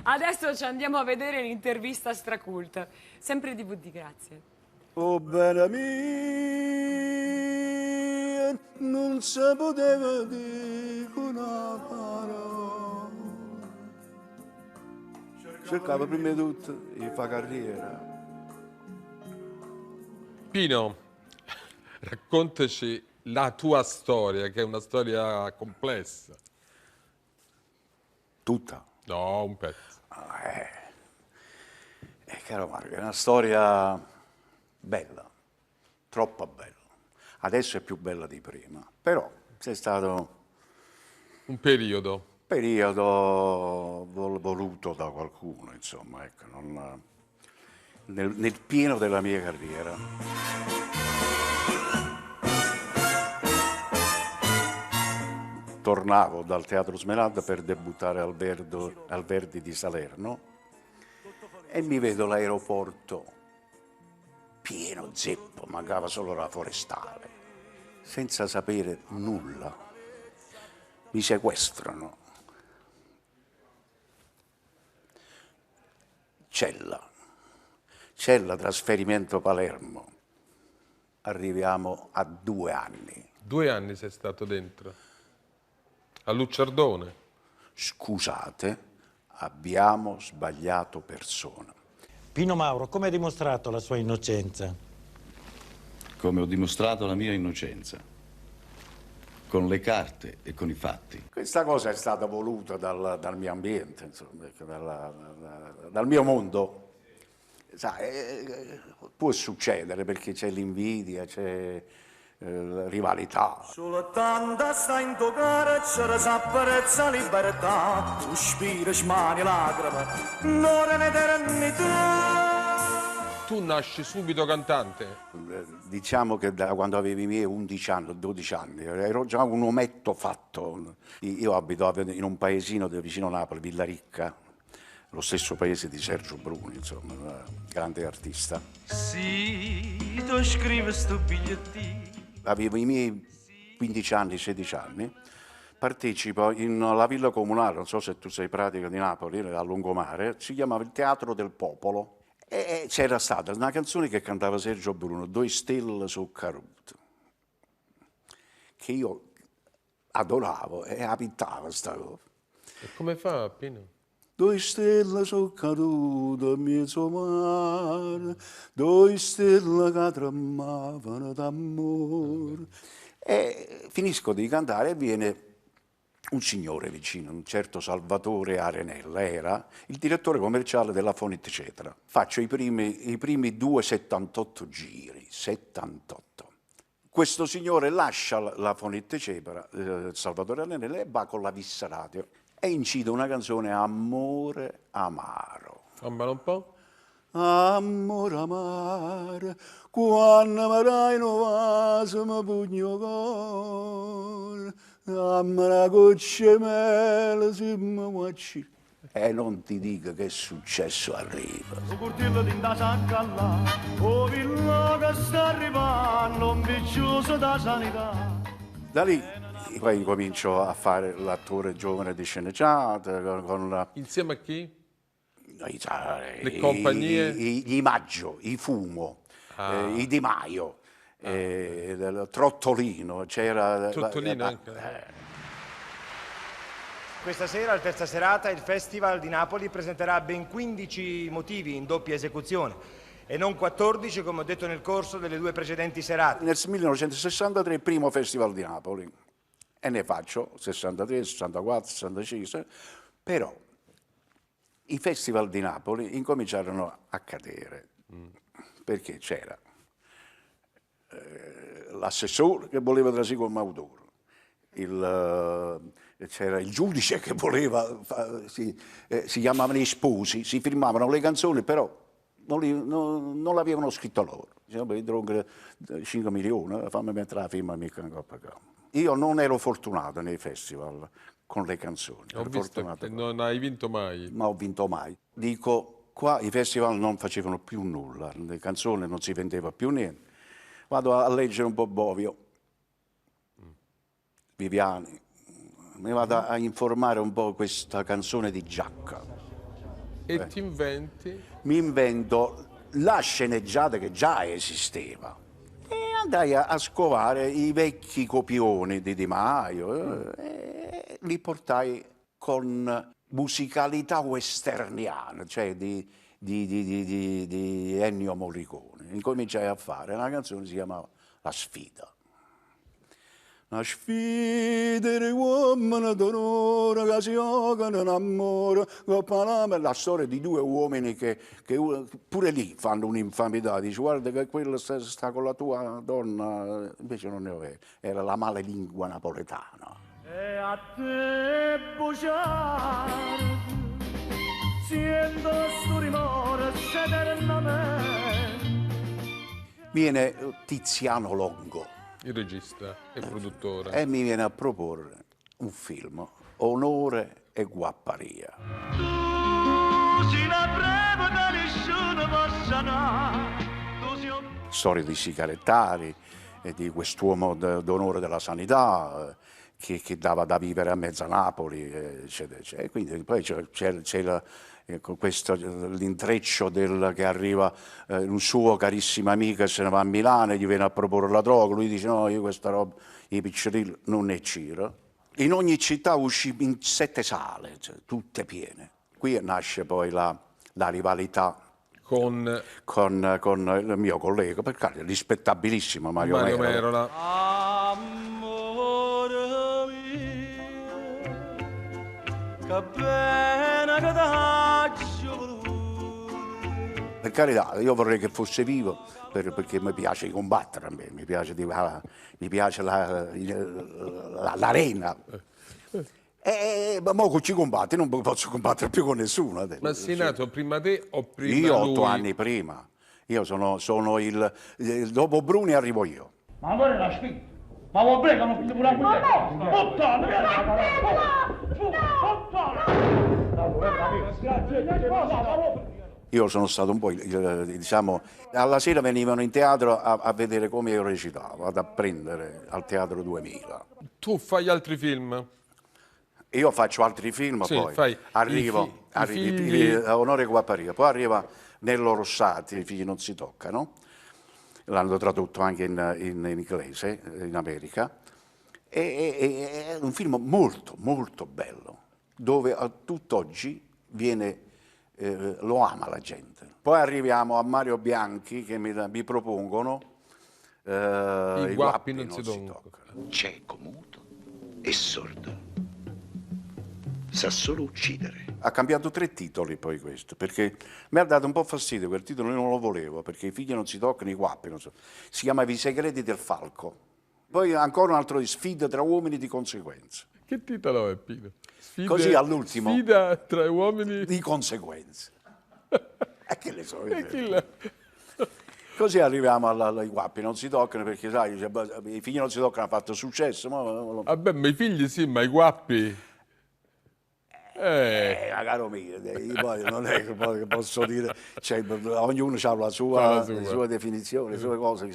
Adesso ci andiamo a vedere l'intervista stracult. Sempre DVD, grazie. Oh bella mia, non si poteva dire una parola. Cercavo prima di tutto di fare carriera. Pino, raccontaci la tua storia, che è una storia complessa. Tutta. No, un pezzo. Caro Mario, è una storia bella, troppo bella. Adesso è più bella di prima, però c'è stato Un periodo. un periodo voluto da qualcuno, insomma, ecco, nel pieno della mia carriera. Tornavo dal Teatro Smeralda per debuttare al Verdi di Salerno e mi vedo l'aeroporto pieno zeppo, mancava solo la forestale, senza sapere nulla. Mi sequestrano. Cella, trasferimento Palermo. Arriviamo a 2 anni. 2 anni sei stato dentro. A Lucciardone. Scusate, abbiamo sbagliato persona. Pino Mauro, come ha dimostrato la sua innocenza? Come ho dimostrato la mia innocenza, con le carte e con i fatti. Questa cosa è stata voluta dal mio ambiente, insomma, dal mio mondo. Sai, può succedere perché c'è l'invidia, c'è la rivalità. Solo tanta sta in toccare, c'era s'apparezza libertà, tu spiri, smani, lacrime, non un'eternità. Tu nasci subito cantante. Diciamo che da quando avevo i miei 11 anni, 12 anni, ero già un ometto fatto. Io abitavo in un paesino vicino Napoli, Villaricca, lo stesso paese di Sergio Bruni, insomma, un grande artista. Sì, tu scrivi sto bigliettino. Avevo i miei 15 anni, 16 anni, partecipo alla Villa Comunale, non so se tu sei pratica di Napoli, a Lungomare, si chiamava il Teatro del Popolo e c'era stata una canzone che cantava Sergio Bruno, 2 stelle su Caruto, che io adoravo e abitavo sta cosa. E come fa, Pino? 2 stelle su cadute in mezzo mare, 2 stelle che tremavano d'amore. E finisco di cantare e viene un signore vicino, un certo Salvatore Arenella, era il direttore commerciale della Fonit Cetra. Faccio i primi 2,78 giri, 78. Questo signore lascia la Fonit Cetra, Salvatore Arenella, e va con la Vissa Radio e incide una canzone, Amore amaro. Fammela un po'. Amore amaro, quando mi dai un vaso mi pugno cuore, dammi una goccia mele se mi guacci. E non ti dico che successo arriva. Un cortillo di sacca là, oh villa che sta arrivando, un viccioso da sanità. Da lì poi incomincio a fare l'attore giovane di sceneggiata con la... Insieme a chi? Le compagnie? I Maggio, i Fumo, i Di Maio, Trottolino, c'era... Trottolino anche. Questa sera, al terza serata, il Festival di Napoli presenterà ben 15 motivi in doppia esecuzione e non 14 come ho detto nel corso delle 2 precedenti serate. Nel 1963 primo Festival di Napoli e ne faccio 63, 64, 65, però i festival di Napoli incominciarono a cadere perché c'era l'assessore che voleva trasì con Maudoro, c'era il giudice che voleva, si chiamavano i sposi, si firmavano le canzoni però non l'avevano scritto loro. Dicevano, 5 milioni, fammi mettere la firma mica in coppa. Io non ero fortunato nei festival con le canzoni. Ho visto che non hai vinto mai. Ma ho vinto mai. Dico, qua i festival non facevano più nulla, le canzoni non si vendeva più niente. Vado a leggere un po' Bovio, Viviani, mi vado a informare un po' questa canzone di Giacca. E ti inventi? Mi invento la sceneggiata che già esisteva e andai a scovare i vecchi copioni di Di Maio e li portai con musicalità westerniana, cioè di Ennio Morricone. Incominciai a fare una canzone che si chiamava La sfida. La sfida di uomini d'onore che si giocano in amore, la storia di due uomini che pure lì fanno un'infamità, dice guarda che quello sta con la tua donna, invece non ne aveva, era la mala lingua napoletana. E a te bugiardo, siento sto rimore eternamente. Viene Tiziano Longo Il regista e produttore. e mi viene a proporre un film, Onore e Guapparia. Tu sei la brava che nessuno possa amare. Tu sei un Storia di sigarettari, di quest'uomo d'onore della sanità che dava da vivere a mezza Napoli, eccetera, eccetera. E quindi poi c'è l'intreccio che arriva un suo carissimo amico che se ne va a Milano e gli viene a proporre la droga, lui dice no, io questa roba, i piccirilli non ne ciro. In ogni città uscì in 7 sale, cioè, tutte piene. Qui nasce poi la rivalità Con con il mio collega, per carità, rispettabilissimo Mario Mario Merola. Merola. amore mio, che bene che t'aggio voluto. Per carità, io vorrei che fosse vivo perché mi piace combattere a me, mi piace l'arena. Ma mo ci combatti, non posso combattere più con nessuno adesso. Ma sei nato prima te o prima Io lui? 8 anni prima. Io sono dopo Bruni arrivo io. Ma allora è la sfida. Ma vuoi prego, non figlio pure a Io sono stato un po', diciamo, alla sera venivano in teatro a vedere come io recitavo, ad apprendere al Teatro 2000. Tu fai altri film? Io faccio altri film, Sì, poi fai arrivo i figli. Onore e Guapparia, poi arriva Nello Rossati, I figli non si toccano, l'hanno tradotto anche in inglese, in America, è un film molto, molto bello, dove a tutt'oggi lo ama la gente. Poi arriviamo a Mario Bianchi che mi propongono I guappi non si toccano. Cieco, muto e sordo. Sa solo uccidere. Ha cambiato 3 titoli poi questo, perché mi ha dato un po' fastidio, quel titolo io non lo volevo, perché i figli non si toccano, i guappi non so. Si chiamava I segreti del falco. Poi ancora un altro di Sfida tra uomini di conseguenza. Che titolo è, Pino? Così all'ultimo. Sfida tra uomini. Di conseguenza. E che le so. E chi l'ha- Così arriviamo ai guappi, non si toccano perché sai, i figli non si toccano, ha fatto successo. Vabbè, ma i figli sì, ma i guappi. Caro mio, io poi non è che poi posso dire, cioè, ognuno ha la sua definizione, le sue cose.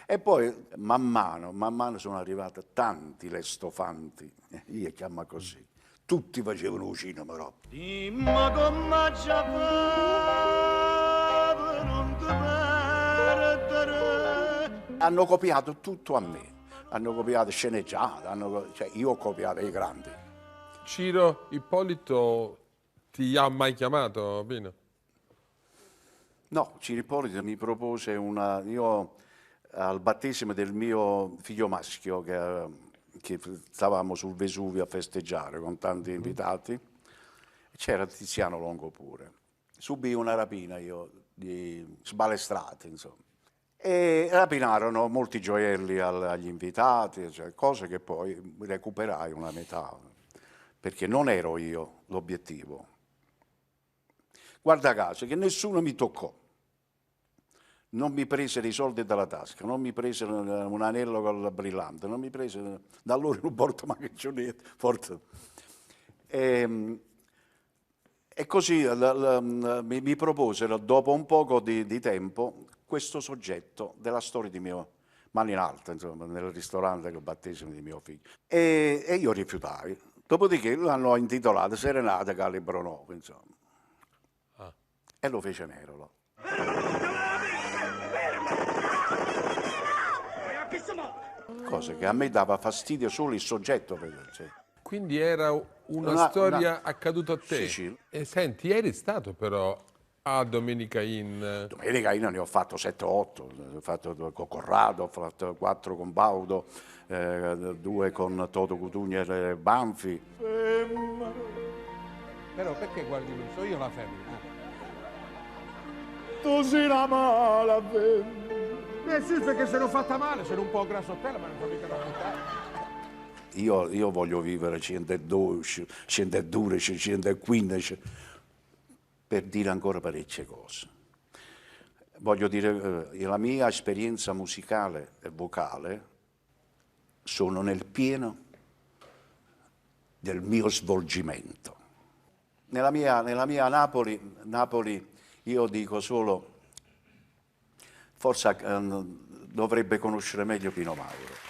E poi man mano sono arrivate tanti lestofanti, io chiamo così, tutti facevano cinema, però. Dimmi come ci fai, non ti perdere. Hanno copiato tutto a me, hanno copiato sceneggiate, cioè io ho copiato i grandi. Ciro Ippolito ti ha mai chiamato, Pino? No, Ciro Ippolito mi propose io al battesimo del mio figlio maschio, che stavamo sul Vesuvio a festeggiare con tanti invitati, c'era Tiziano Longo pure. Subì una rapina io, di sbalestrate, insomma. E rapinarono molti gioielli agli invitati, cioè, cose che poi recuperai una metà, perché non ero io l'obiettivo. Guarda caso che nessuno mi toccò, non mi presero i soldi dalla tasca, non mi presero un anello col brillante, non mi presero da allora non porto mai forte. E così mi proposero dopo un poco di tempo questo soggetto della storia di mio mani in alto, insomma, nel ristorante del battesimo di mio figlio. E io rifiutai. Dopodiché l'hanno intitolato Serenata Calibro 9, insomma. E lo fece Nerolo. Cosa che a me dava fastidio solo il soggetto. Cioè. Quindi era una storia accaduta a te. Sì, sì. E senti, eri stato però a Domenica Inn. Domenica io ne ho fatto 7-8, ho fatto 2 con Corrado, ho fatto 4 con Baudo, 2 con Toto Cutugno e Banfi. Però perché guardi lui? So io la femmina. Tu sei la mala femmina. Sì, perché se l'ho fatta male, sono un po' grassottella, ma non fa mica da contare. Io voglio vivere 112, 112, 115 per dire ancora parecchie cose. Voglio dire, la mia esperienza musicale e vocale sono nel pieno del mio svolgimento. Nella mia Napoli io dico solo, forse dovrebbe conoscere meglio Pino Mauro.